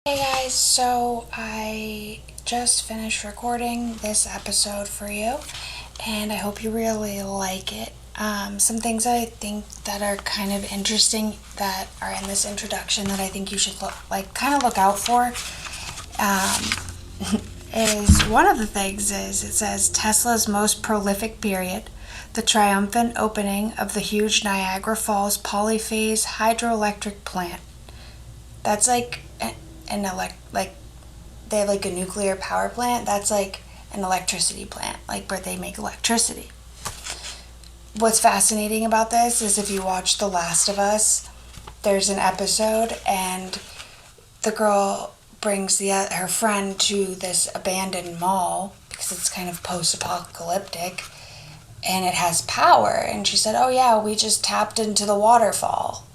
Hey guys, so I just finished recording this episode for you, and I hope you really like it. Some things I think that are kind of interesting that are in this introduction that I think you should look out for. Is one of the things is it says Tesla's most prolific period, the triumphant opening of the huge Niagara Falls polyphase hydroelectric plant. That's like they have like a nuclear power plant. That's like an electricity plant, like where they make electricity. What's fascinating about this is if you watch The Last of Us, there's an episode and the girl brings her friend to this abandoned mall because it's kind of post-apocalyptic and it has power, and she said, oh yeah, we just tapped into the waterfall.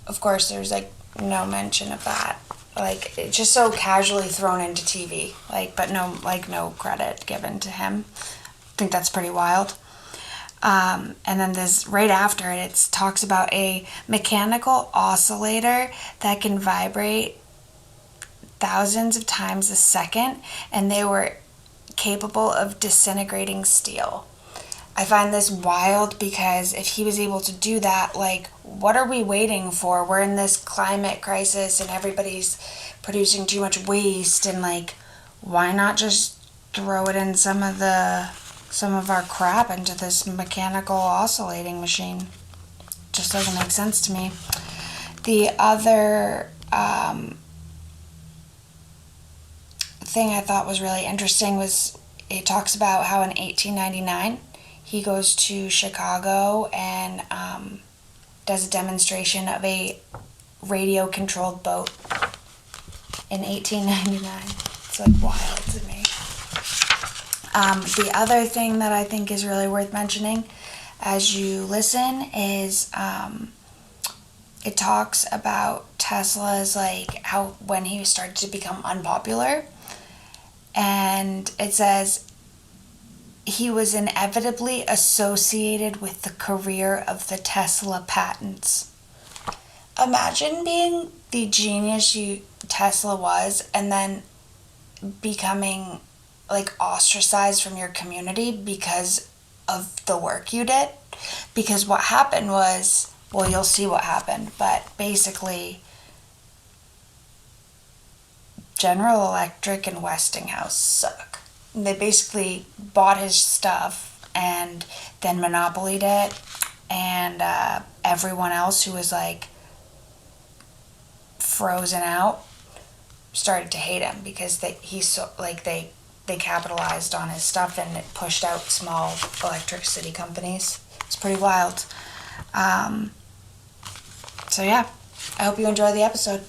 Of course there's like no mention of that, like it's just so casually thrown into TV, but no credit given to him. I think that's pretty wild. And then this right after it talks about a mechanical oscillator that can vibrate thousands of times a second, and they were capable of disintegrating steel. I find this wild because if he was able to do that, what are we waiting for? We're in this climate crisis and everybody's producing too much waste, and why not just throw it in some of our crap into this mechanical oscillating machine? Just doesn't make sense to me. The other thing I thought was really interesting was it talks about how in 1899 he goes to Chicago and does a demonstration of a radio-controlled boat in 1899. It's wild to me. The other thing that I think is really worth mentioning as you listen is it talks about Tesla's how when he started to become unpopular, and it says he was inevitably associated with the career of the Tesla patents. Imagine being the genius Tesla was and then becoming ostracized from your community because of the work you did. Because what happened was, well, you'll see what happened, but basically General Electric and Westinghouse suck. They basically bought his stuff and then monopolied it, and everyone else who was frozen out started to hate him because they capitalized on his stuff and it pushed out small electricity companies. It's pretty wild. So yeah, I hope you enjoy the episode.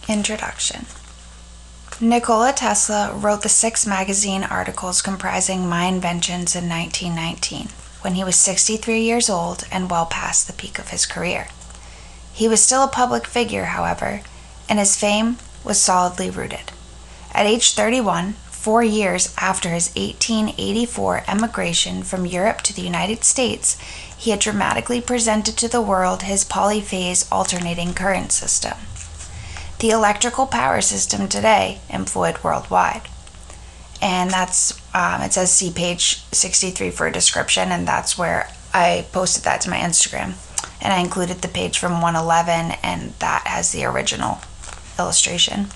Introduction. Nikola Tesla wrote the 6 magazine articles comprising My Inventions in 1919, when he was 63 years old and well past the peak of his career. He was still a public figure, however, and his fame was solidly rooted. At age 31, 4 years after his 1884 emigration from Europe to the United States, he had dramatically presented to the world his polyphase alternating current system, the electrical power system today employed worldwide. And that's, it says see page 63 for a description, and that's where I posted that to my Instagram. And I included the page from 111, and that has the original illustration.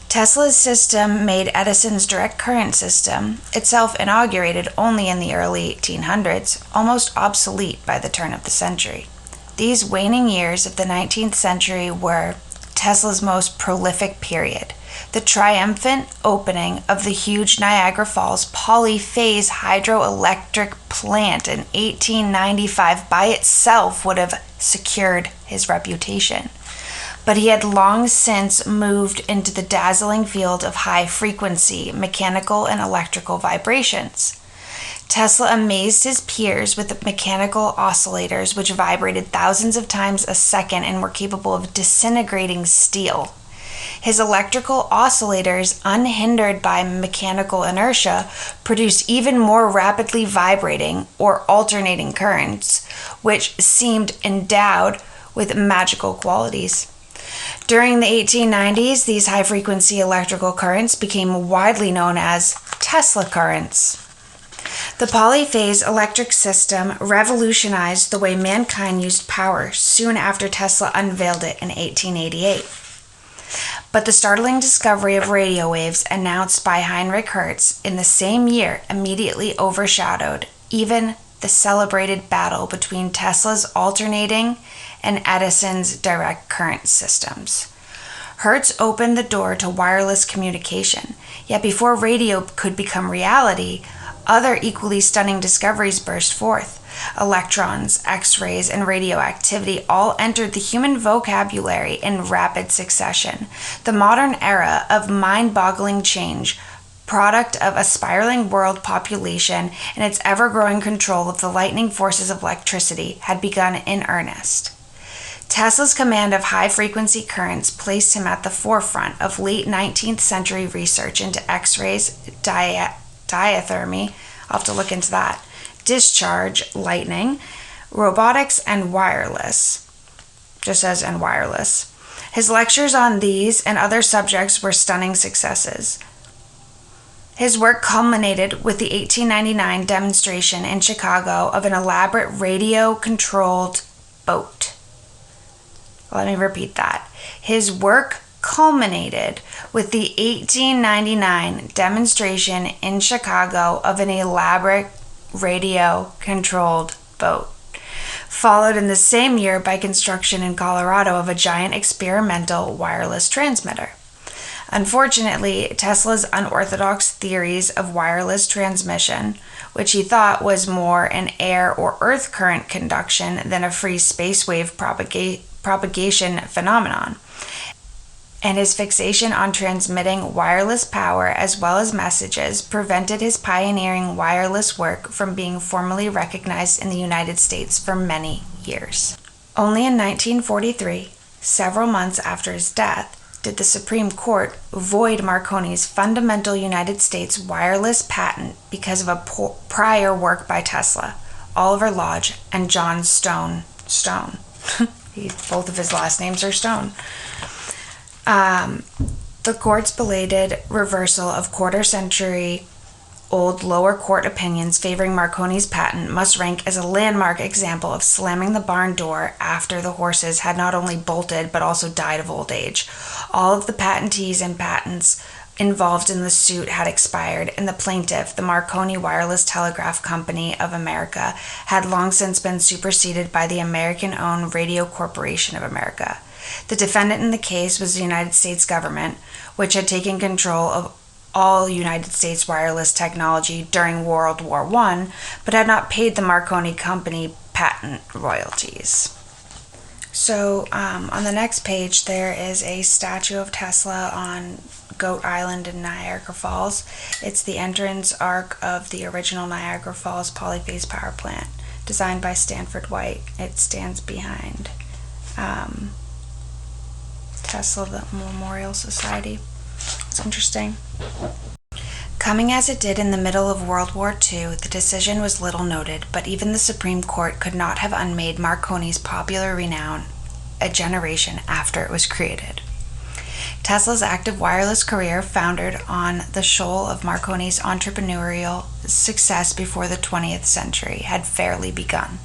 Tesla's system made Edison's direct current system, itself inaugurated only in the early 1800s, almost obsolete by the turn of the century. These waning years of the 19th century were Tesla's most prolific period. The triumphant opening of the huge Niagara Falls polyphase hydroelectric plant in 1895 by itself would have secured his reputation. But he had long since moved into the dazzling field of high-frequency mechanical and electrical vibrations. Tesla amazed his peers with mechanical oscillators which vibrated thousands of times a second and were capable of disintegrating steel. His electrical oscillators, unhindered by mechanical inertia, produced even more rapidly vibrating or alternating currents, which seemed endowed with magical qualities. During the 1890s, these high-frequency electrical currents became widely known as Tesla currents. The polyphase electric system revolutionized the way mankind used power soon after Tesla unveiled it in 1888. But the startling discovery of radio waves announced by Heinrich Hertz in the same year immediately overshadowed even the celebrated battle between Tesla's alternating and Edison's direct current systems. Hertz opened the door to wireless communication, yet before radio could become reality, other equally stunning discoveries burst forth. Electrons, X-rays, and radioactivity all entered the human vocabulary in rapid succession. The modern era of mind-boggling change, product of a spiraling world population and its ever-growing control of the lightning forces of electricity, had begun in earnest. Tesla's command of high-frequency currents placed him at the forefront of late 19th century research into X-rays, diathermy, I'll have to look into that, discharge, lightning, robotics, and wireless. Just says and wireless. His lectures on these and other subjects were stunning successes. His work culminated with the 1899 demonstration in Chicago of an elaborate radio-controlled boat. Let me repeat that. His work culminated with the 1899 demonstration in Chicago of an elaborate radio-controlled boat, followed in the same year by construction in Colorado of a giant experimental wireless transmitter. Unfortunately, Tesla's unorthodox theories of wireless transmission, which he thought was more an air or earth current conduction than a free space wave propagation phenomenon, and his fixation on transmitting wireless power as well as messages prevented his pioneering wireless work from being formally recognized in the United States for many years. Only in 1943, several months after his death, did the Supreme Court void Marconi's fundamental United States wireless patent because of a prior work by Tesla, Oliver Lodge, and John Stone. Both of his last names are Stone. The court's belated reversal of quarter-century-old lower court opinions favoring Marconi's patent must rank as a landmark example of slamming the barn door after the horses had not only bolted but also died of old age. All of the patentees and patents involved in the suit had expired, and the plaintiff, the Marconi Wireless Telegraph Company of America, had long since been superseded by the American-owned Radio Corporation of America. The defendant in the case was the United States government, which had taken control of all United States wireless technology during World War I, but had not paid the Marconi Company patent royalties. So on the next page, there is a statue of Tesla on Goat Island in Niagara Falls. It's the entrance arc of the original Niagara Falls polyphase power plant, designed by Stanford White. It stands behind Tesla, the Memorial Society. It's interesting. Coming as it did in the middle of World War II, the decision was little noted, but even the Supreme Court could not have unmade Marconi's popular renown a generation after it was created. Tesla's active wireless career foundered on the shoal of Marconi's entrepreneurial success before the 20th century had fairly begun.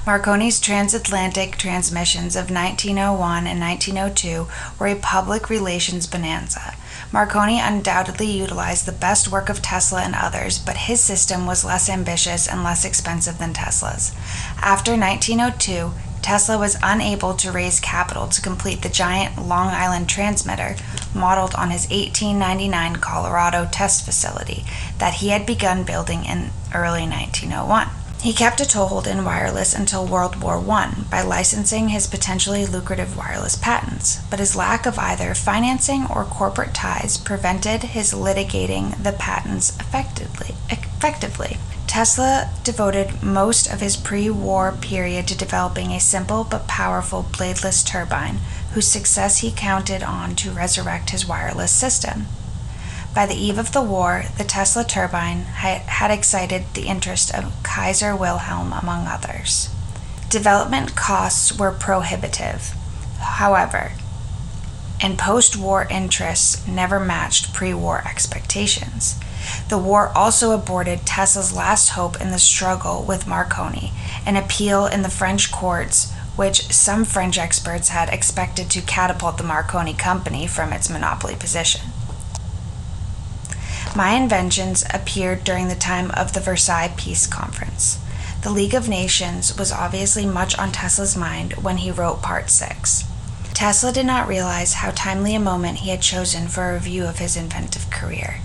Marconi's transatlantic transmissions of 1901 and 1902 were a public relations bonanza. Marconi undoubtedly utilized the best work of Tesla and others, but his system was less ambitious and less expensive than Tesla's. After 1902, Tesla was unable to raise capital to complete the giant Long Island transmitter modeled on his 1899 Colorado test facility that he had begun building in early 1901. He kept a toehold in wireless until World War I by licensing his potentially lucrative wireless patents, but his lack of either financing or corporate ties prevented his litigating the patents effectively. Tesla devoted most of his pre-war period to developing a simple but powerful bladeless turbine, whose success he counted on to resurrect his wireless system. By the eve of the war, the Tesla turbine had excited the interest of Kaiser Wilhelm, among others. Development costs were prohibitive, however, and post-war interests never matched pre-war expectations. The war also aborted Tesla's last hope in the struggle with Marconi, an appeal in the French courts which some French experts had expected to catapult the Marconi company from its monopoly position. My inventions appeared during the time of the Versailles Peace Conference. The League of Nations was obviously much on Tesla's mind when he wrote Part 6. Tesla did not realize how timely a moment he had chosen for a review of his inventive career,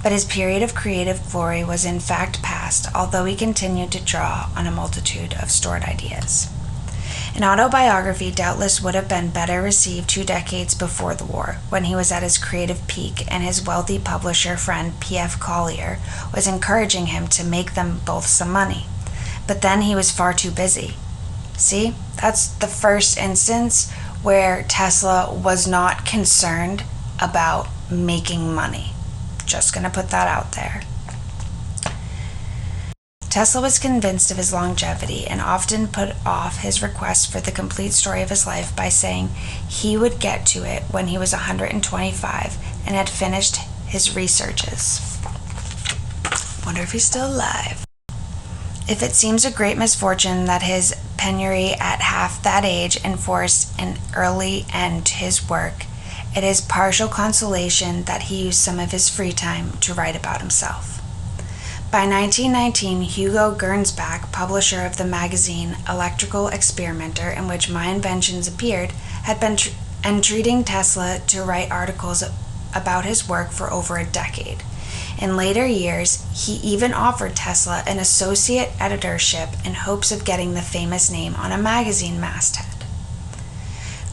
but his period of creative glory was in fact past, although he continued to draw on a multitude of stored ideas. An autobiography doubtless would have been better received 2 decades before the war, when he was at his creative peak and his wealthy publisher friend P.F. Collier was encouraging him to make them both some money. But then he was far too busy. See, that's the first instance where Tesla was not concerned about making money. Just gonna put that out there. Tesla was convinced of his longevity and often put off his request for the complete story of his life by saying he would get to it when he was 125 and had finished his researches. Wonder if he's still alive. If it seems a great misfortune that his penury at half that age enforced an early end to his work, it is partial consolation that he used some of his free time to write about himself. By 1919, Hugo Gernsback, publisher of the magazine Electrical Experimenter, in which my inventions appeared, had been entreating Tesla to write articles about his work for over a decade. In later years, he even offered Tesla an associate editorship in hopes of getting the famous name on a magazine masthead.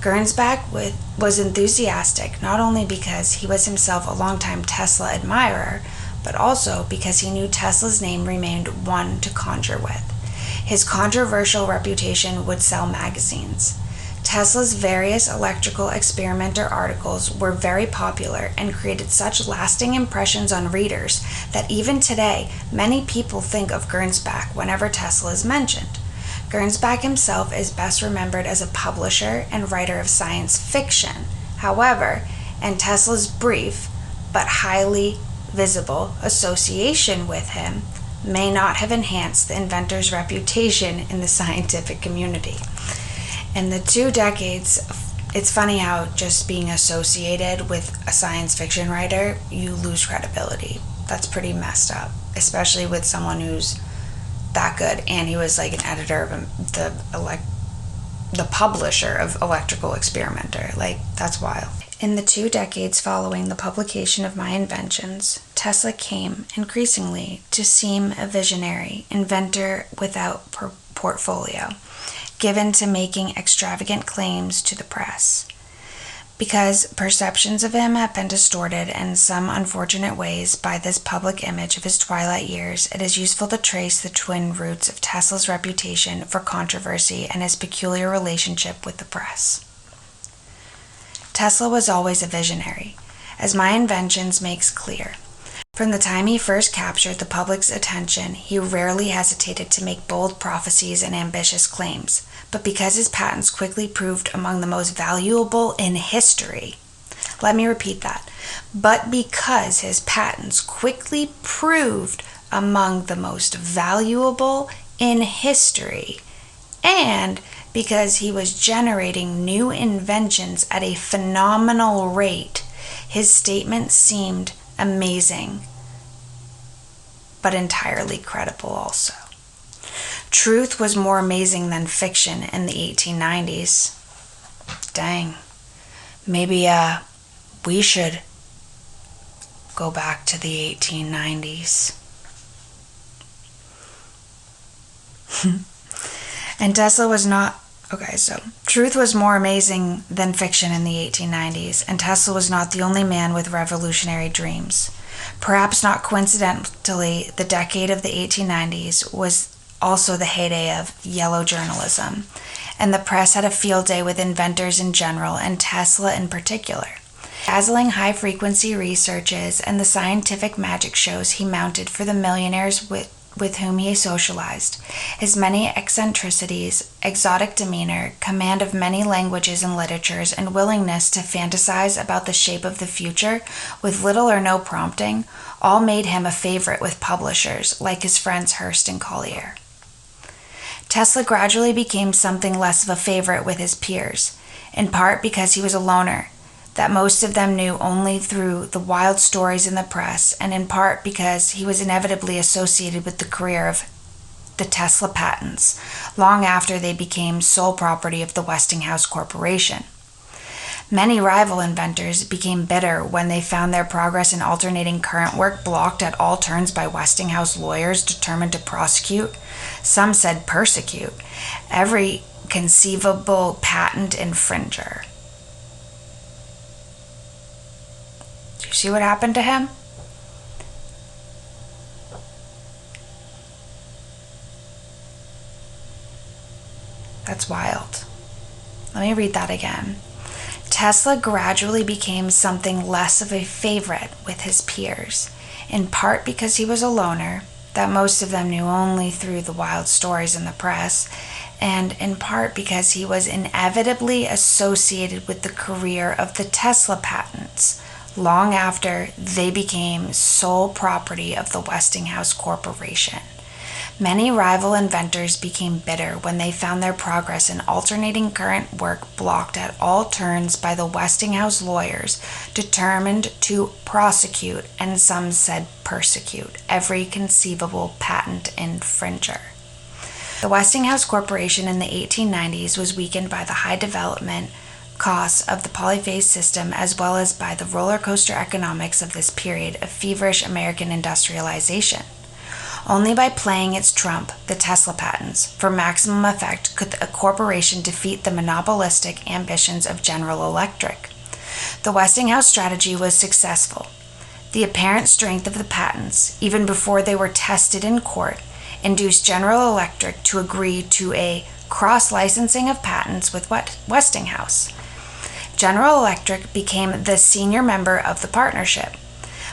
Gernsback was enthusiastic not only because he was himself a longtime Tesla admirer, but also because he knew Tesla's name remained one to conjure with. His controversial reputation would sell magazines. Tesla's various electrical experimenter articles were very popular and created such lasting impressions on readers that even today, many people think of Gernsback whenever Tesla is mentioned. Gernsback himself is best remembered as a publisher and writer of science fiction. However, and Tesla's brief but highly visible association with him may not have enhanced the inventor's reputation in the scientific community. In the 2 decades, it's funny how just being associated with a science fiction writer, you lose credibility. That's pretty messed up, especially with someone who's that good, and he was like an editor of the publisher of Electrical Experimenter. Like, that's wild. In the 2 decades following the publication of my inventions, Tesla came increasingly to seem a visionary inventor without portfolio, given to making extravagant claims to the press. Because perceptions of him have been distorted in some unfortunate ways by this public image of his twilight years, it is useful to trace the twin roots of Tesla's reputation for controversy and his peculiar relationship with the press. Tesla was always a visionary, as my inventions makes clear. From the time he first captured the public's attention, he rarely hesitated to make bold prophecies and ambitious claims, but because his patents quickly proved among the most valuable in history, let me repeat that, but because his patents quickly proved among the most valuable in history, and because he was generating new inventions at a phenomenal rate, his statement seemed amazing, but entirely credible also. Truth was more amazing than fiction in the 1890s. Dang. Maybe we should go back to the 1890s. And Tesla was not... Okay, so truth was more amazing than fiction in the 1890s, and Tesla was not the only man with revolutionary dreams. Perhaps not coincidentally, the decade of the 1890s was also the heyday of yellow journalism, and the press had a field day with inventors in general and Tesla in particular. Dazzling high-frequency researches and the scientific magic shows he mounted for the millionaires with whom he socialized. His many eccentricities, exotic demeanor, command of many languages and literatures, and willingness to fantasize about the shape of the future with little or no prompting, all made him a favorite with publishers like his friends Hearst and Collier. Tesla gradually became something less of a favorite with his peers, in part because he was a loner that most of them knew only through the wild stories in the press, and in part because he was inevitably associated with the career of the Tesla patents long after they became sole property of the Westinghouse Corporation. Many rival inventors became bitter when they found their progress in alternating current work blocked at all turns by Westinghouse lawyers determined to prosecute, some said persecute, every conceivable patent infringer. Do you see what happened to him? That's wild. Let me read that again. Tesla gradually became something less of a favorite with his peers, in part because he was a loner that most of them knew only through the wild stories in the press, and in part because he was inevitably associated with the career of the Tesla patents long after they became sole property of the Westinghouse Corporation. Many rival inventors became bitter when they found their progress in alternating current work blocked at all turns by the Westinghouse lawyers determined to prosecute, and some said persecute, every conceivable patent infringer. The Westinghouse Corporation in the 1890s was weakened by the high development costs of the polyphase system, as well as by the roller coaster economics of this period of feverish American industrialization. Only by playing its trump, the Tesla patents, for maximum effect could a corporation defeat the monopolistic ambitions of General Electric. The Westinghouse strategy was successful. The apparent strength of the patents, even before they were tested in court, induced General Electric to agree to a cross-licensing of patents with Westinghouse. General Electric became the senior member of the partnership,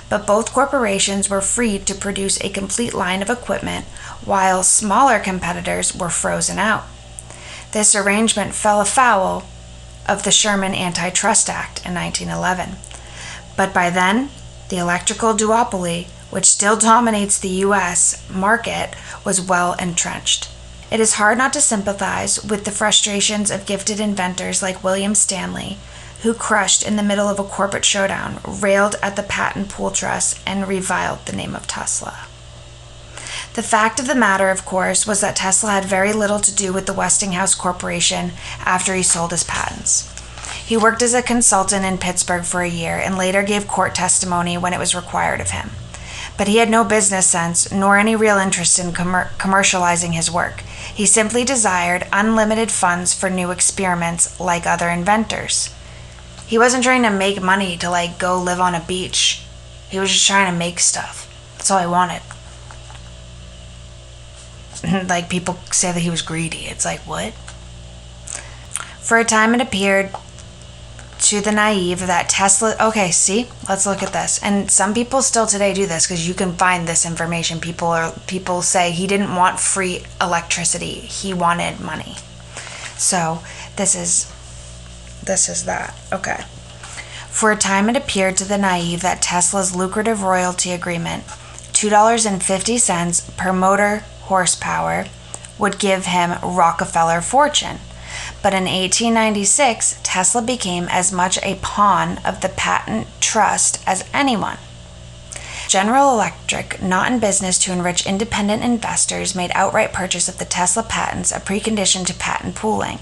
but both corporations were freed to produce a complete line of equipment while smaller competitors were frozen out. This arrangement fell afoul of the Sherman Antitrust Act in 1911, but by then, the electrical duopoly, which still dominates the U.S. market, was well entrenched. It is hard not to sympathize with the frustrations of gifted inventors like William Stanley, who, crushed in the middle of a corporate showdown, railed at the patent pool trust and reviled the name of Tesla. The fact of the matter, of course, was that Tesla had very little to do with the Westinghouse Corporation after he sold his patents. He worked as a consultant in Pittsburgh for a year and later gave court testimony when it was required of him. But he had no business sense nor any real interest in commercializing his work. He simply desired unlimited funds for new experiments like other inventors. He wasn't trying to make money to go live on a beach. He was just trying to make stuff. That's all he wanted. People say that he was greedy. It's what? For a time it appeared to the naive that Tesla... Okay, see? Let's look at this. And some people still today do this because you can find this information. People say he didn't want free electricity. He wanted money. So this is that. Okay. For a time it appeared to the naive that Tesla's lucrative royalty agreement, $2.50 per motor horsepower, would give him Rockefeller fortune. But in 1896, Tesla became as much a pawn of the patent trust as anyone. General Electric, not in business to enrich independent investors, made outright purchase of the Tesla patents a precondition to patent pooling,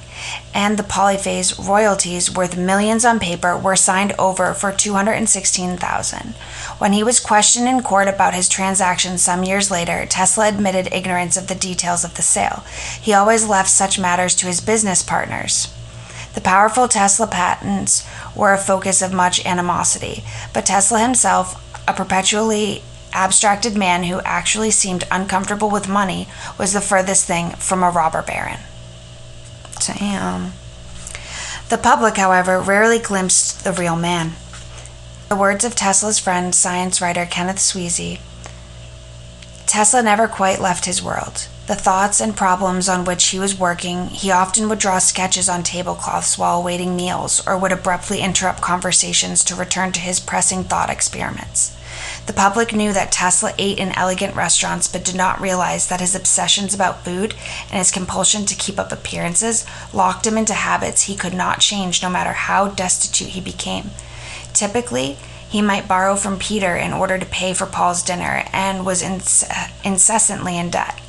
and the polyphase royalties, worth millions on paper, were signed over for $216,000. When he was questioned in court about his transaction some years later, Tesla admitted ignorance of the details of the sale. He always left such matters to his business partners. The powerful Tesla patents were a focus of much animosity, but Tesla himself, a perpetually abstracted man who actually seemed uncomfortable with money, was the furthest thing from a robber baron. Damn. The public, however, rarely glimpsed the real man. The words of Tesla's friend, science writer Kenneth Sweezy, Tesla never quite left his world. The thoughts and problems on which he was working, he often would draw sketches on tablecloths while awaiting meals, or would abruptly interrupt conversations to return to his pressing thought experiments. The public knew that Tesla ate in elegant restaurants but did not realize that his obsessions about food and his compulsion to keep up appearances locked him into habits he could not change no matter how destitute he became. Typically, he might borrow from Peter in order to pay for Paul's dinner and was incessantly in debt.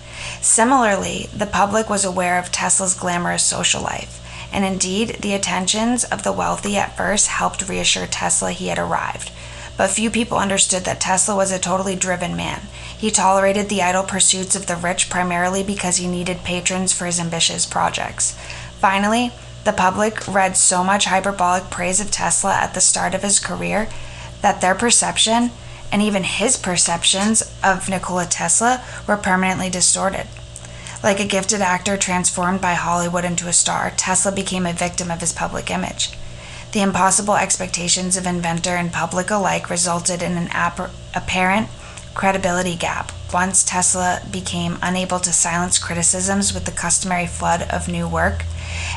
Similarly, the public was aware of Tesla's glamorous social life, and indeed, the attentions of the wealthy at first helped reassure Tesla he had arrived. But few people understood that Tesla was a totally driven man. He tolerated the idle pursuits of the rich primarily because he needed patrons for his ambitious projects. Finally, the public read so much hyperbolic praise of Tesla at the start of his career that their perception, and even his perceptions, of Nikola Tesla were permanently distorted. Like a gifted actor transformed by Hollywood into a star, Tesla became a victim of his public image. The impossible expectations of inventor and public alike resulted in an apparent credibility gap once Tesla became unable to silence criticisms with the customary flood of new work,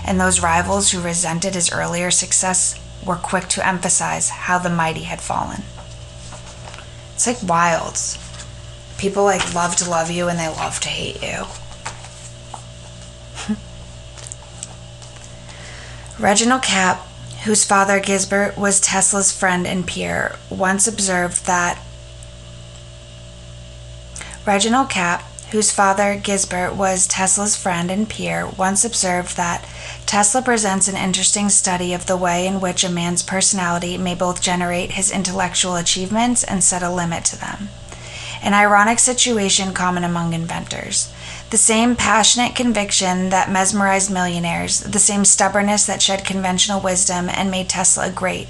and those rivals who resented his earlier success were quick to emphasize how the mighty had fallen. It's like wild. People love to love you and they love to hate you. Reginald Capp, whose father Gisbert was Tesla's friend and peer, once observed that Tesla presents an interesting study of the way in which a man's personality may both generate his intellectual achievements and set a limit to them. An ironic situation common among inventors. The same passionate conviction that mesmerized millionaires, the same stubbornness that shed conventional wisdom and made Tesla great,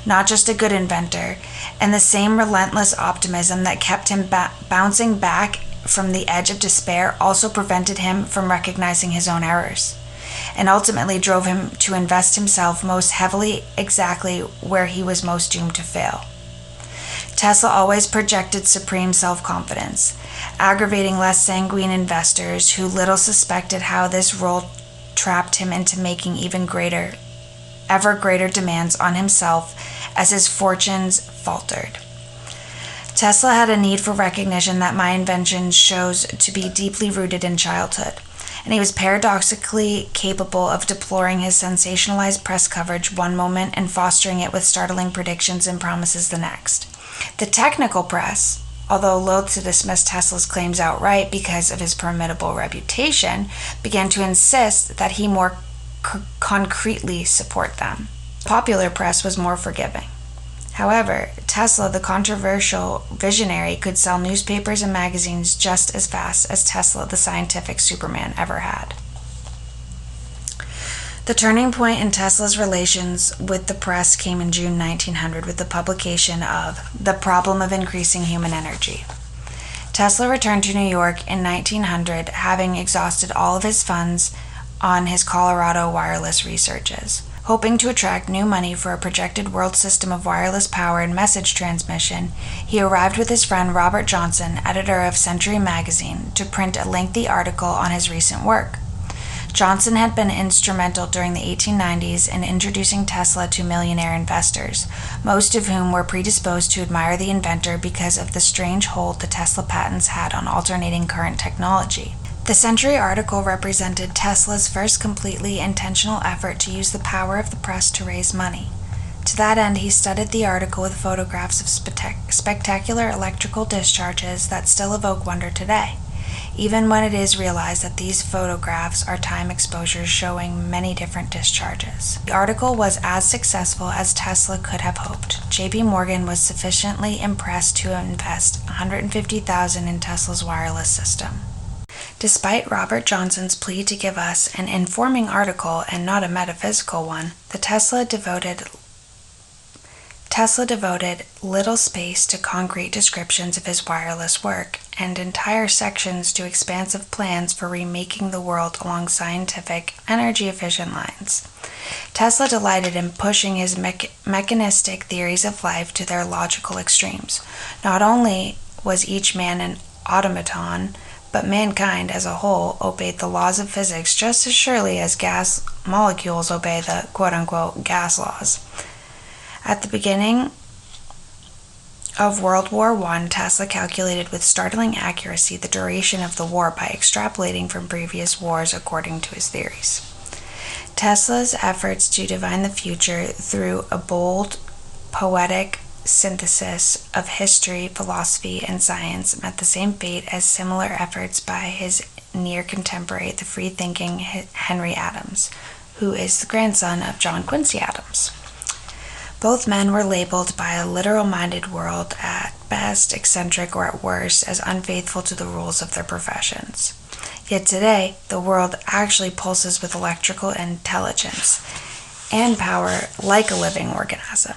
not just a good inventor, and the same relentless optimism that kept him bouncing back from the edge of despair also prevented him from recognizing his own errors, and ultimately drove him to invest himself most heavily exactly where he was most doomed to fail. Tesla always projected supreme self-confidence, aggravating less sanguine investors who little suspected how this role trapped him into making ever greater demands on himself as his fortunes faltered. Tesla had a need for recognition that my invention shows to be deeply rooted in childhood, and he was paradoxically capable of deploring his sensationalized press coverage one moment and fostering it with startling predictions and promises the next. The technical press, although loath to dismiss Tesla's claims outright because of his formidable reputation, began to insist that he more concretely support them. Popular press was more forgiving. However, Tesla, the controversial visionary, could sell newspapers and magazines just as fast as Tesla, the scientific Superman, ever had. The turning point in Tesla's relations with the press came in June 1900 with the publication of The Problem of Increasing Human Energy. Tesla returned to New York in 1900, having exhausted all of his funds on his Colorado wireless researches. Hoping to attract new money for a projected world system of wireless power and message transmission, he arrived with his friend Robert Johnson, editor of Century magazine, to print a lengthy article on his recent work. Johnson had been instrumental during the 1890s in introducing Tesla to millionaire investors, most of whom were predisposed to admire the inventor because of the strange hold the Tesla patents had on alternating current technology. The Century article represented Tesla's first completely intentional effort to use the power of the press to raise money. To that end, he studied the article with photographs of spectacular electrical discharges that still evoke wonder today, even when it is realized that these photographs are time exposures showing many different discharges. The article was as successful as Tesla could have hoped. J.P. Morgan was sufficiently impressed to invest $150,000 in Tesla's wireless system. Despite Robert Johnson's plea to give us an informing article and not a metaphysical one, Tesla devoted little space to concrete descriptions of his wireless work and entire sections to expansive plans for remaking the world along scientific, energy-efficient lines. Tesla delighted in pushing his mechanistic theories of life to their logical extremes. Not only was each man an automaton, but mankind as a whole obeyed the laws of physics just as surely as gas molecules obey the quote-unquote gas laws. At the beginning of World War I, Tesla calculated with startling accuracy the duration of the war by extrapolating from previous wars according to his theories. Tesla's efforts to divine the future through a bold, poetic synthesis of history, philosophy, and science met the same fate as similar efforts by his near contemporary, the free-thinking Henry Adams, who is the grandson of John Quincy Adams. Both men were labeled by a literal-minded world, at best eccentric or at worst as unfaithful to the rules of their professions. Yet today, the world actually pulses with electrical intelligence and power like a living organism,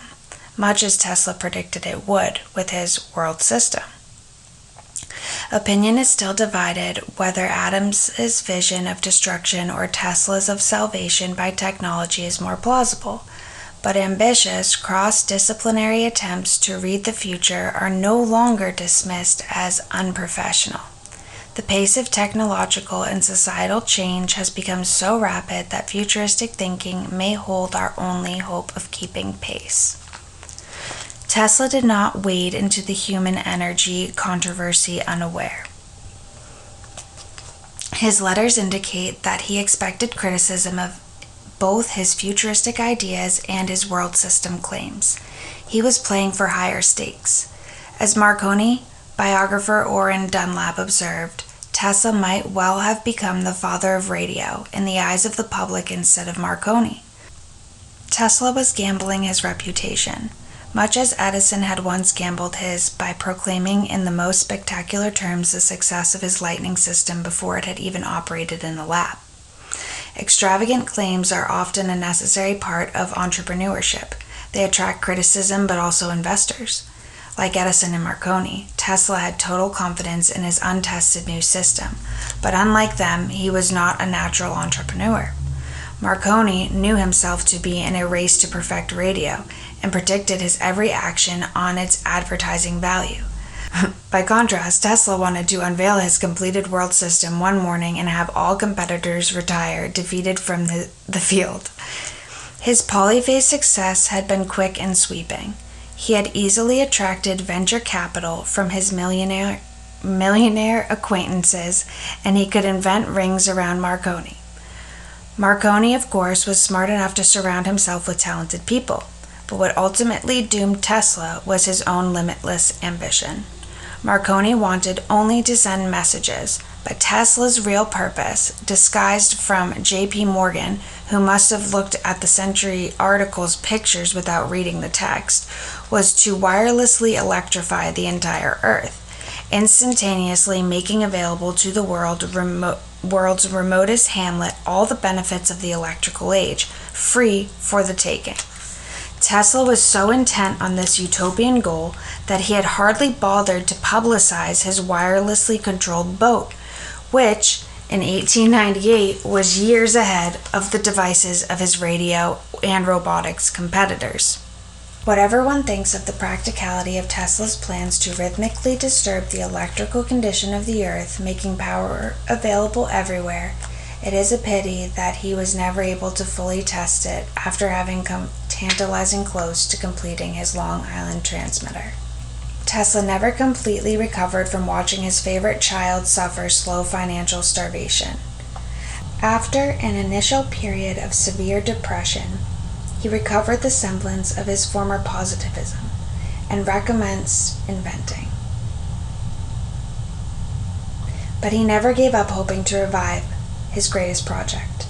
much as Tesla predicted it would with his world system. Opinion is still divided whether Adams's vision of destruction or Tesla's of salvation by technology is more plausible, but ambitious, cross-disciplinary attempts to read the future are no longer dismissed as unprofessional. The pace of technological and societal change has become so rapid that futuristic thinking may hold our only hope of keeping pace. Tesla did not wade into the human energy controversy unaware. His letters indicate that he expected criticism of both his futuristic ideas and his world system claims. He was playing for higher stakes. As Marconi, biographer Orrin Dunlap observed, Tesla might well have become the father of radio in the eyes of the public instead of Marconi. Tesla was gambling his reputation, much as Edison had once gambled his by proclaiming in the most spectacular terms the success of his lightning system before it had even operated in the lab. Extravagant claims are often a necessary part of entrepreneurship. They attract criticism but also investors. Like Edison and Marconi, Tesla had total confidence in his untested new system, but unlike them, he was not a natural entrepreneur. Marconi knew himself to be in a race to perfect radio and predicted his every action on its advertising value. By contrast, Tesla wanted to unveil his completed world system one morning and have all competitors retire, defeated from the field. His polyphase success had been quick and sweeping. He had easily attracted venture capital from his millionaire acquaintances, and he could invent rings around Marconi. Marconi, of course, was smart enough to surround himself with talented people, but what ultimately doomed Tesla was his own limitless ambition. Marconi wanted only to send messages, but Tesla's real purpose, disguised from J.P. Morgan, who must have looked at the Century article's pictures without reading the text, was to wirelessly electrify the entire Earth, instantaneously making available to the world's remotest hamlet all the benefits of the electrical age, free for the taking. Tesla was so intent on this utopian goal that he had hardly bothered to publicize his wirelessly controlled boat, which, in 1898, was years ahead of the devices of his radio and robotics competitors. Whatever one thinks of the practicality of Tesla's plans to rhythmically disturb the electrical condition of the Earth, making power available everywhere, it is a pity that he was never able to fully test it after having come tantalizing close to completing his Long Island transmitter. Tesla never completely recovered from watching his favorite child suffer slow financial starvation. After an initial period of severe depression, he recovered the semblance of his former positivism and recommenced inventing. But he never gave up hoping to revive his greatest project.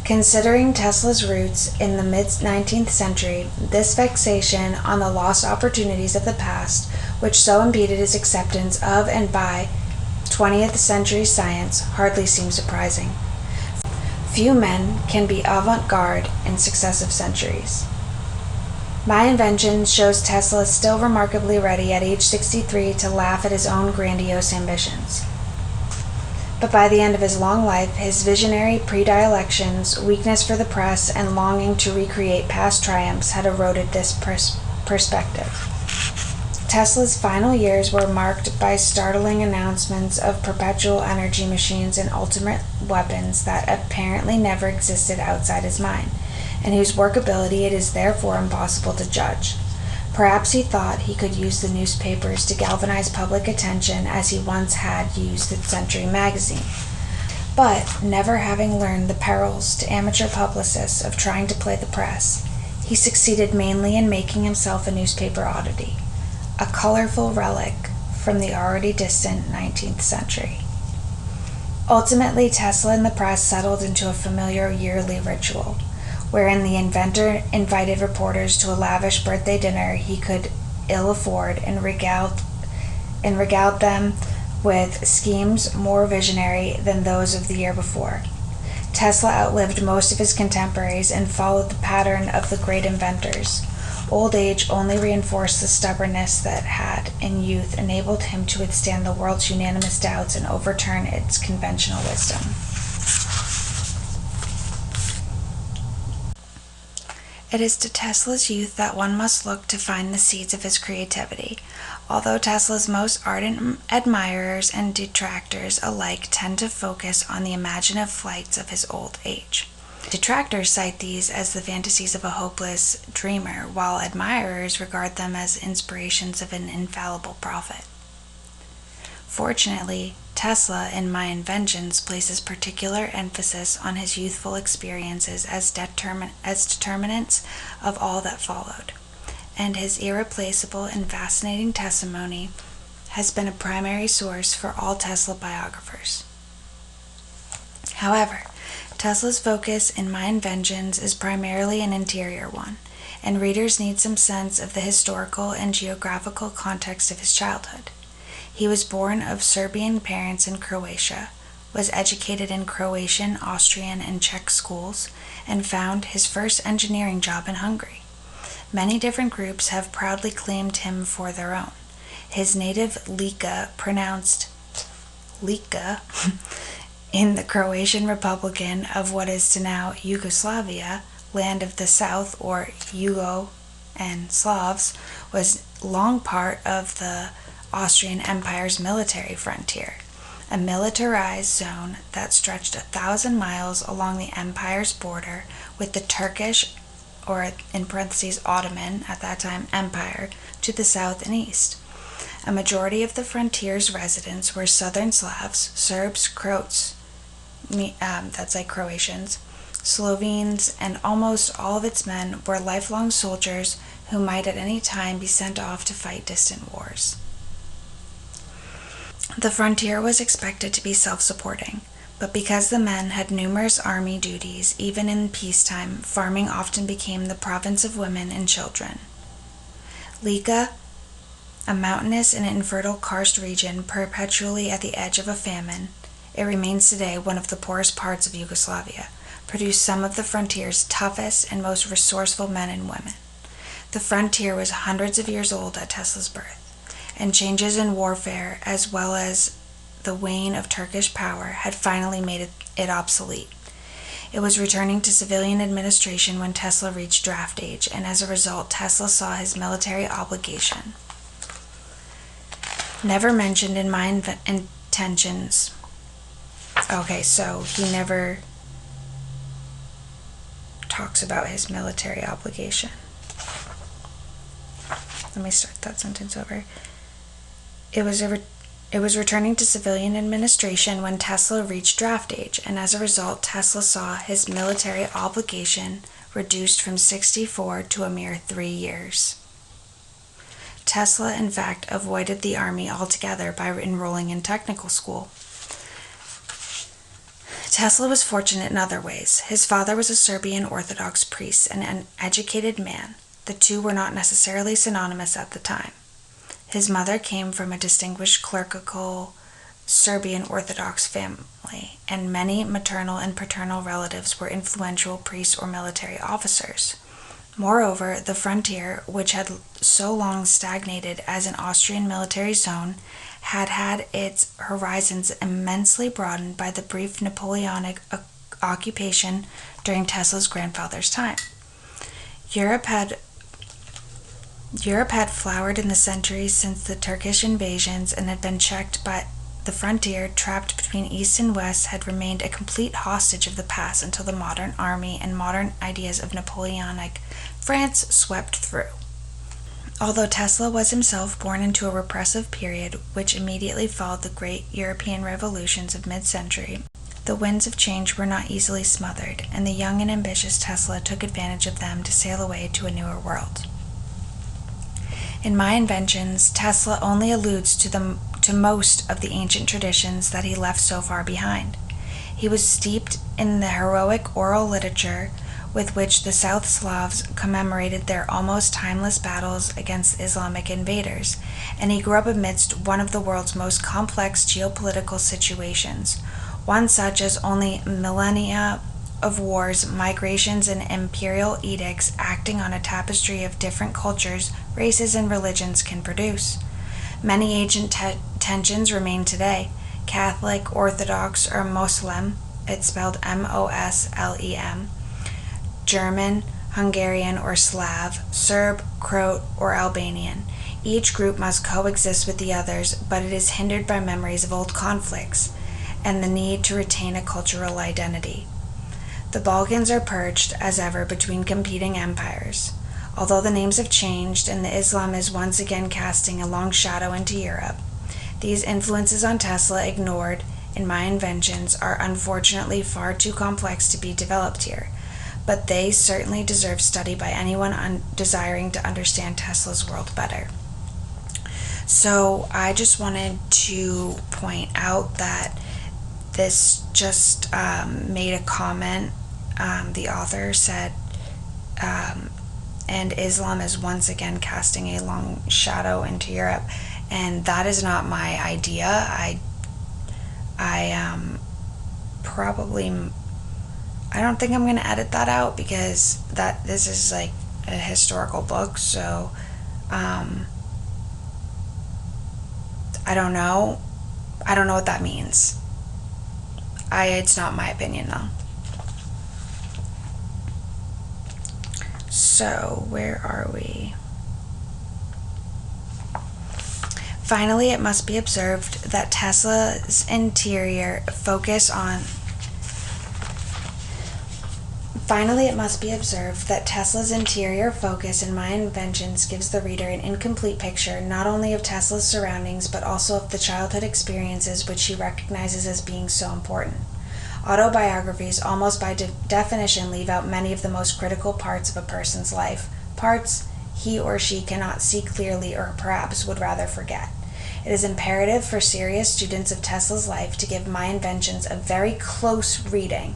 Considering Tesla's roots in the mid-19th century, this fixation on the lost opportunities of the past, which so impeded his acceptance of and by 20th century science, hardly seems surprising. Few men can be avant-garde in successive centuries. My Invention shows Tesla is still remarkably ready at age 63 to laugh at his own grandiose ambitions. But by the end of his long life, his visionary predilections, weakness for the press, and longing to recreate past triumphs had eroded this perspective. Tesla's final years were marked by startling announcements of perpetual energy machines and ultimate weapons that apparently never existed outside his mind, and whose workability it is therefore impossible to judge. Perhaps he thought he could use the newspapers to galvanize public attention as he once had used the Century magazine. But, never having learned the perils to amateur publicists of trying to play the press, he succeeded mainly in making himself a newspaper oddity, a colorful relic from the already distant 19th century. Ultimately, Tesla and the press settled into a familiar yearly ritual, wherein the inventor invited reporters to a lavish birthday dinner he could ill afford and regaled them with schemes more visionary than those of the year before. Tesla outlived most of his contemporaries and followed the pattern of the great inventors. Old age only reinforced the stubbornness that had, in youth, enabled him to withstand the world's unanimous doubts and overturn its conventional wisdom. It is to Tesla's youth that one must look to find the seeds of his creativity, although Tesla's most ardent admirers and detractors alike tend to focus on the imaginative flights of his old age. Detractors cite these as the fantasies of a hopeless dreamer, while admirers regard them as inspirations of an infallible prophet. Fortunately, Tesla, in My Inventions, places particular emphasis on his youthful experiences as determinants of all that followed, and his irreplaceable and fascinating testimony has been a primary source for all Tesla biographers. However, Tesla's focus in My Inventions is primarily an interior one, and readers need some sense of the historical and geographical context of his childhood. He was born of Serbian parents in Croatia, was educated in Croatian, Austrian, and Czech schools, and found his first engineering job in Hungary. Many different groups have proudly claimed him for their own. His native Lika, pronounced Lika, in the Croatian Republic of what is to now Yugoslavia, land of the South, or Yugo and Slavs, was long part of the Austrian Empire's military frontier, a militarized zone that stretched 1,000 miles along the empire's border with the Turkish, or in parentheses Ottoman at that time, Empire to the south and east. A majority of the frontier's residents were Southern Slavs, Serbs, Croats, that's like Croatians, Slovenes, and almost all of its men were lifelong soldiers who might at any time be sent off to fight distant wars. The frontier was expected to be self-supporting, but because the men had numerous army duties, even in peacetime, farming often became the province of women and children. Lika, a mountainous and infertile karst region perpetually at the edge of a famine, it remains today one of the poorest parts of Yugoslavia, produced some of the frontier's toughest and most resourceful men and women. The frontier was hundreds of years old at Tesla's birth, and changes in warfare as well as the wane of Turkish power had finally made it obsolete. It was returning to civilian administration when Tesla reached draft age, and as a result, Tesla saw his military obligation. Never mentioned in My Intentions. Okay, so he never talks about his military obligation. Let me start that sentence over. It was returning to civilian administration when Tesla reached draft age, and as a result, Tesla saw his military obligation reduced from 64 to a mere 3 years. Tesla, in fact, avoided the army altogether by enrolling in technical school. Tesla was fortunate in other ways. His father was a Serbian Orthodox priest and an educated man. The two were not necessarily synonymous at the time. His mother came from a distinguished clerical Serbian Orthodox family, and many maternal and paternal relatives were influential priests or military officers. Moreover, the frontier, which had so long stagnated as an Austrian military zone, had had its horizons immensely broadened by the brief Napoleonic occupation during Tesla's grandfather's time. Europe had Europe had flowered in the centuries since the Turkish invasions and had been checked, but the frontier, trapped between East and West, had remained a complete hostage of the past until the modern army and modern ideas of Napoleonic France swept through. Although Tesla was himself born into a repressive period which immediately followed the great European revolutions of mid-century, the winds of change were not easily smothered, and the young and ambitious Tesla took advantage of them to sail away to a newer world. In My Inventions, Tesla only alludes to most of the ancient traditions that he left so far behind. He was steeped in the heroic oral literature with which the South Slavs commemorated their almost timeless battles against Islamic invaders, and he grew up amidst one of the world's most complex geopolitical situations, one such as only millennia of wars, migrations, and imperial edicts acting on a tapestry of different cultures, races, and religions can produce. Many ancient tensions remain today. Catholic, Orthodox, or Muslim, it's spelled Moslem, German, Hungarian, or Slav, Serb, Croat, or Albanian. Each group must coexist with the others, but it is hindered by memories of old conflicts and the need to retain a cultural identity. The Balkans are perched, as ever, between competing empires. Although the names have changed and the Islam is once again casting a long shadow into Europe, these influences on Tesla ignored in My Inventions are unfortunately far too complex to be developed here, but they certainly deserve study by anyone desiring to understand Tesla's world better. So I just wanted to point out that this just made a comment. The author said, and Islam is once again casting a long shadow into Europe, and that is not my idea. I don't think I'm going to edit that out because this is like a historical book, so I don't know what that means. It's not my opinion though. So, where are we? Finally, it must be observed that Tesla's interior focus in My Inventions gives the reader an incomplete picture not only of Tesla's surroundings but also of the childhood experiences which he recognizes as being so important. Autobiographies, almost by definition, leave out many of the most critical parts of a person's life, parts he or she cannot see clearly or perhaps would rather forget. It is imperative for serious students of Tesla's life to give My Inventions a very close reading,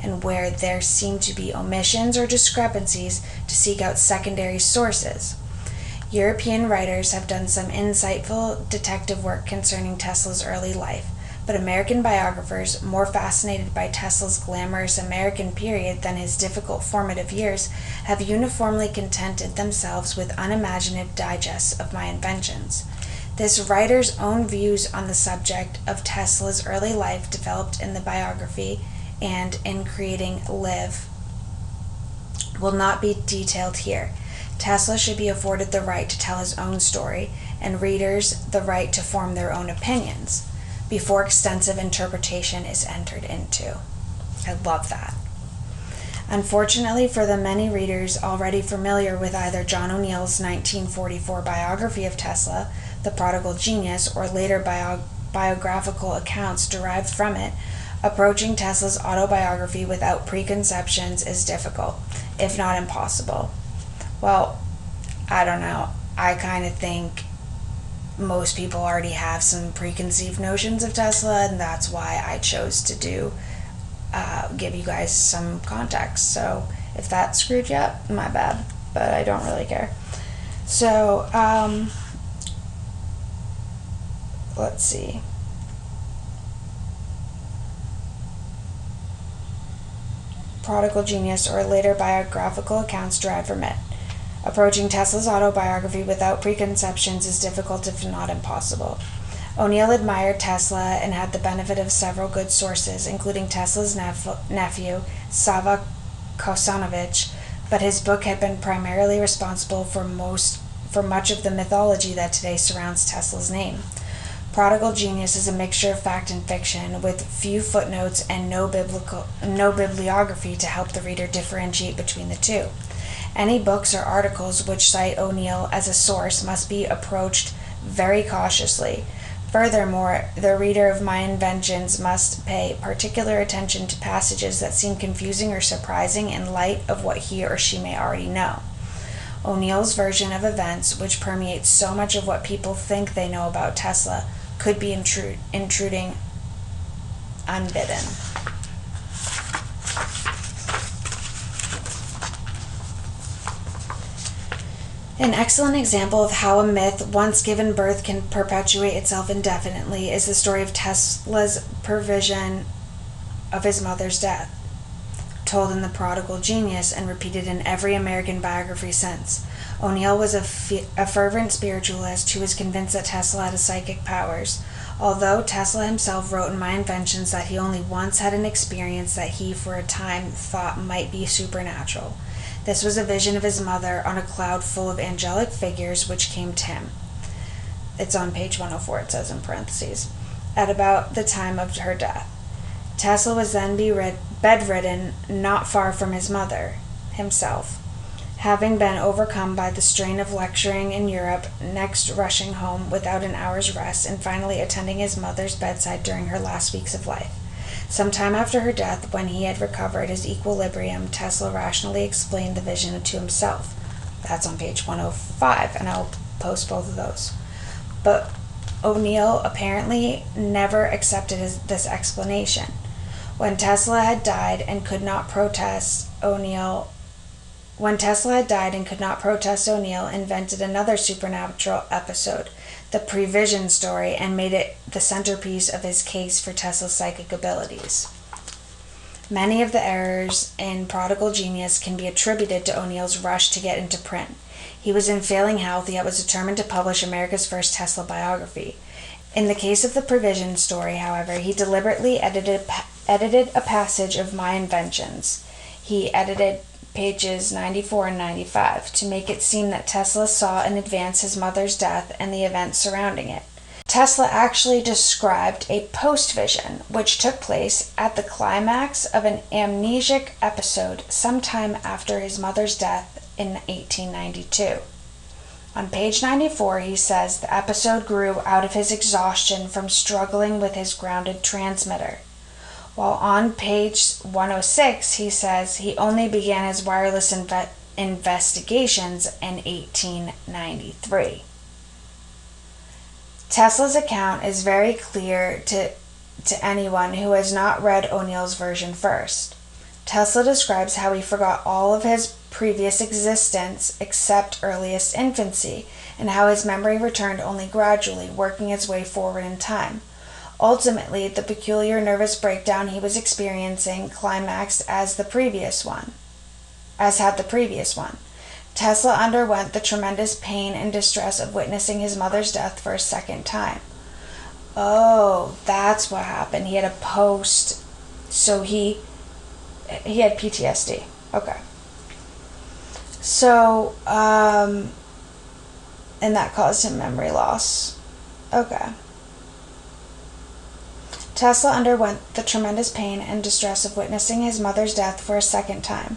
and where there seem to be omissions or discrepancies, to seek out secondary sources. European writers have done some insightful detective work concerning Tesla's early life, but American biographers, more fascinated by Tesla's glamorous American period than his difficult formative years, have uniformly contented themselves with unimaginative digests of My Inventions. This writer's own views on the subject of Tesla's early life, developed in the biography and in creating Live, will not be detailed here. Tesla should be afforded the right to tell his own story, and readers the right to form their own opinions before extensive interpretation is entered into. I love that. Unfortunately for the many readers already familiar with either John O'Neill's 1944 biography of Tesla, The Prodigal Genius, or later biographical accounts derived from it, approaching Tesla's autobiography without preconceptions is difficult, if not impossible. Well, I don't know. I kind of think most people already have some preconceived notions of Tesla, and that's why I chose to give you guys some context. So if that screwed you up, my bad, but I don't really care. So let's see. Prodigal Genius, or later biographical accounts derived from it. Approaching Tesla's autobiography without preconceptions is difficult, if not impossible. O'Neill admired Tesla and had the benefit of several good sources, including Tesla's nephew, Sava Kosanovich, but his book had been primarily responsible for for much of the mythology that today surrounds Tesla's name. Prodigal Genius is a mixture of fact and fiction, with few footnotes and no bibliography to help the reader differentiate between the two. Any books or articles which cite O'Neill as a source must be approached very cautiously. Furthermore, the reader of My Inventions must pay particular attention to passages that seem confusing or surprising in light of what he or she may already know. O'Neill's version of events, which permeates so much of what people think they know about Tesla, could be intruding unbidden. An excellent example of how a myth, once given birth, can perpetuate itself indefinitely is the story of Tesla's prevision of his mother's death, told in The Prodigal Genius and repeated in every American biography since. O'Neill was a fervent spiritualist who was convinced that Tesla had psychic powers, although Tesla himself wrote in My Inventions that he only once had an experience that he, for a time, thought might be supernatural. This was a vision of his mother on a cloud full of angelic figures which came to him. It's on page 104, it says in parentheses, at about the time of her death. Tesla was then bedridden not far from his mother, himself, having been overcome by the strain of lecturing in Europe, next rushing home without an hour's rest, and finally attending his mother's bedside during her last weeks of life. Some time after her death, when he had recovered his equilibrium, Tesla rationally explained the vision to himself. That's on page 105, and I'll post both of those. But O'Neill apparently never accepted this explanation. When Tesla had died and could not protest, O'Neill invented another supernatural episode, the prevision story, and made it the centerpiece of his case for Tesla's psychic abilities. Many of the errors in Prodigal Genius can be attributed to O'Neill's rush to get into print. He was in failing health, yet was determined to publish America's first Tesla biography. In the case of the prevision story, however, he deliberately edited a passage of My Inventions. He edited pages 94 and 95 to make it seem that Tesla saw in advance his mother's death and the events surrounding it. Tesla actually described a post-vision, which took place at the climax of an amnesic episode sometime after his mother's death in 1892. On page 94, he says the episode grew out of his exhaustion from struggling with his grounded transmitter. While on page 106, he says he only began his wireless investigations in 1893. Tesla's account is very clear to anyone who has not read O'Neill's version first. Tesla describes how he forgot all of his previous existence except earliest infancy, and how his memory returned only gradually, working its way forward in time. Ultimately, the peculiar nervous breakdown he was experiencing climaxed as had the previous one. Tesla underwent the tremendous pain and distress of witnessing his mother's death for a second time. Oh, that's what happened. He had so he had PTSD. Okay. So, and that caused him memory loss. Okay. Tesla underwent the tremendous pain and distress of witnessing his mother's death for a second time.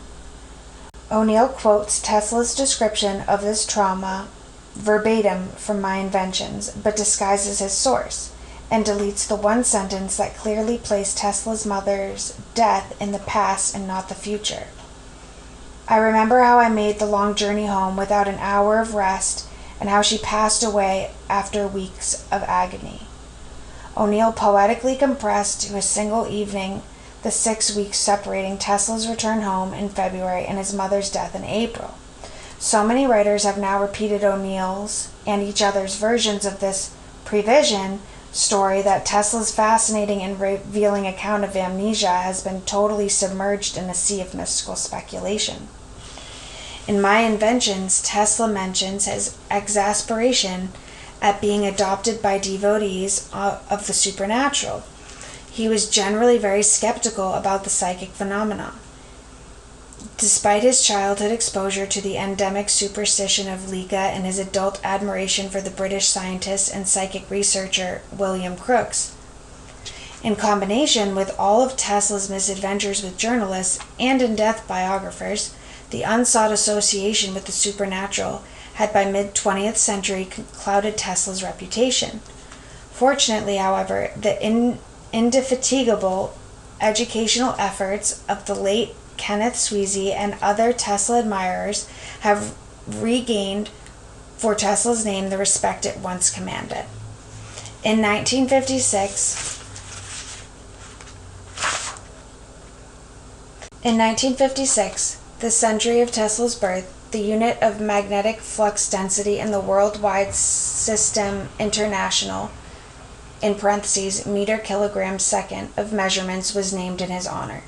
O'Neill quotes Tesla's description of this trauma verbatim from My Inventions, but disguises his source, and deletes the one sentence that clearly placed Tesla's mother's death in the past and not the future. I remember how I made the long journey home without an hour of rest, and how she passed away after weeks of agony. O'Neill poetically compressed to a single evening the 6 weeks separating Tesla's return home in February and his mother's death in April. So many writers have now repeated O'Neill's and each other's versions of this prevision story that Tesla's fascinating and revealing account of amnesia has been totally submerged in a sea of mystical speculation. In My Inventions, Tesla mentions his exasperation at being adopted by devotees of the supernatural. He was generally very skeptical about the psychic phenomena. Despite his childhood exposure to the endemic superstition of Liga and his adult admiration for the British scientist and psychic researcher William Crookes, in combination with all of Tesla's misadventures with journalists and in-depth biographers, the unsought association with the supernatural had by mid-20th century clouded Tesla's reputation. Fortunately, however, the indefatigable educational efforts of the late Kenneth Sweezy and other Tesla admirers have regained for Tesla's name the respect it once commanded. In 1956, the century of Tesla's birth, the unit of magnetic flux density in the worldwide system international, in parentheses, meter kilogram second, of measurements was named in his honor.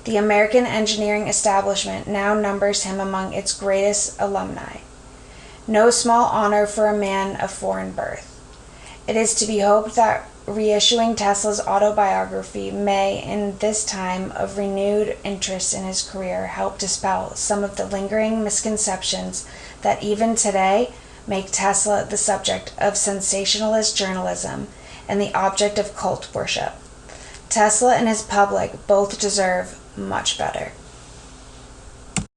The American engineering establishment now numbers him among its greatest alumni. No small honor for a man of foreign birth. It is to be hoped that reissuing Tesla's autobiography may, in this time of renewed interest in his career, help dispel some of the lingering misconceptions that even today make Tesla the subject of sensationalist journalism and the object of cult worship. Tesla and his public both deserve much better.